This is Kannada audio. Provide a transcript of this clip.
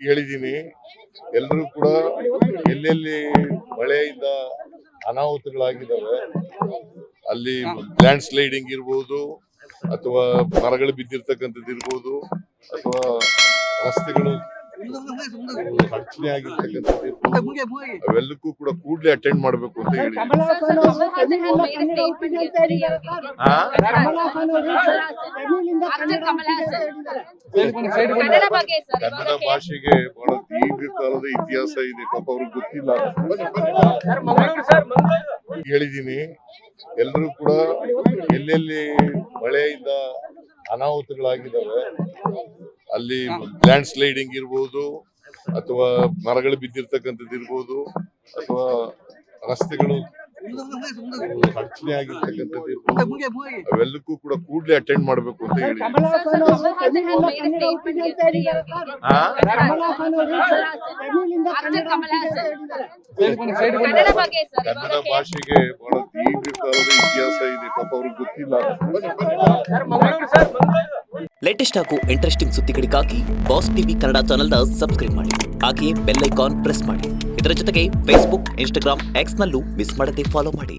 ಹೇಳಿದ್ದೀನಿ. ಎಲ್ಲರೂ ಕೂಡ ಎಲ್ಲೆಲ್ಲಿ ಮಳೆಯಿಂದ ಅನಾಹುತಗಳಾಗಿದ್ದಾವೆ ಅಲ್ಲಿ ಲ್ಯಾಂಡ್ ಸ್ಲೈಡಿಂಗ್ ಇರ್ಬೋದು ಅಥವಾ ಮರಗಳು ಬಿದ್ದಿರ್ತಕ್ಕಂಥದ್ದು ಇರ್ಬೋದು ಅಥವಾ ರಸ್ತೆಗಳು ಅಡಚಣೆ ಆಗಿರ್ತಕ್ಕಂಥದ್ದು ಇರ್ಬೋದು, ಅವೆಲ್ಲಕ್ಕೂ ಕೂಡ ಕೂಡಲೇ ಅಟೆಂಡ್ ಮಾಡಬೇಕು ಅಂತ ಹೇಳಿ ಕನ್ನಡ ಭಾಷೆಗೆ ಬಹಳ ದೀರ್ಘಕಾಲದ ಇತಿಹಾಸ ಇದೆ. ಪಾಪ ಅವ್ರಿಗೆ ಗೊತ್ತಿಲ್ಲ. ಹೇಳಿದ್ದೀನಿ. ಎಲ್ಲರೂ ಕೂಡ ಎಲ್ಲೆಲ್ಲಿ ಮಳೆಯಿಂದ ಅನಾಹುತಗಳಾಗಿದ್ದಾವೆ ಅಲ್ಲಿ ಲ್ಯಾಂಡ್ ಸ್ಲೈಡಿಂಗ್ ಇರ್ಬೋದು ಅಥವಾ ಮರಗಳು ಬಿದ್ದಿರ್ತಕ್ಕಂಥದ್ದು ಇರ್ಬೋದು ಅಥವಾ ರಸ್ತೆಗಳು ಅಡಚಣೆ ಆಗಿರ್ತಕ್ಕಂಥದ್ದು ಇರ್ಬೋದು, ಅವೆಲ್ಲಕ್ಕೂ ಕೂಡ ಕೂಡಲೇ ಅಟೆಂಡ್ ಮಾಡಬೇಕು ಅಂತ ಹೇಳಿ ಕನ್ನಡ ಭಾಷೆಗೆ ಬಹಳ ದೀರ್ಘಕಾಲದ ಇತಿಹಾಸ ಇದೆ. ಪಾಪ ಅವ್ರಿಗೆ ಗೊತ್ತಿಲ್ಲ. ಲೇಟೆಸ್ಟ್ ಹಾಗೂ ಇಂಟ್ರೆಸ್ಟಿಂಗ್ ಸುದ್ದಿಗಳಿಗಾಗಿ ಬಾಸ್ ಟಿವಿ ಕನ್ನಡ ಚಾನೆಲ್ನ ಸಬ್ಸ್ಕ್ರೈಬ್ ಮಾಡಿ. ಹಾಗೆಯೇ ಬೆಲ್ ಐಕಾನ್ ಪ್ರೆಸ್ ಮಾಡಿ. ಇದರ ಜೊತೆಗೆ ಫೇಸ್ಬುಕ್, ಇನ್ಸ್ಟಾಗ್ರಾಮ್, ಎಕ್ಸ್ ನಲ್ಲೂ ಮಿಸ್ ಮಾಡದೆ ಫಾಲೋ ಮಾಡಿ.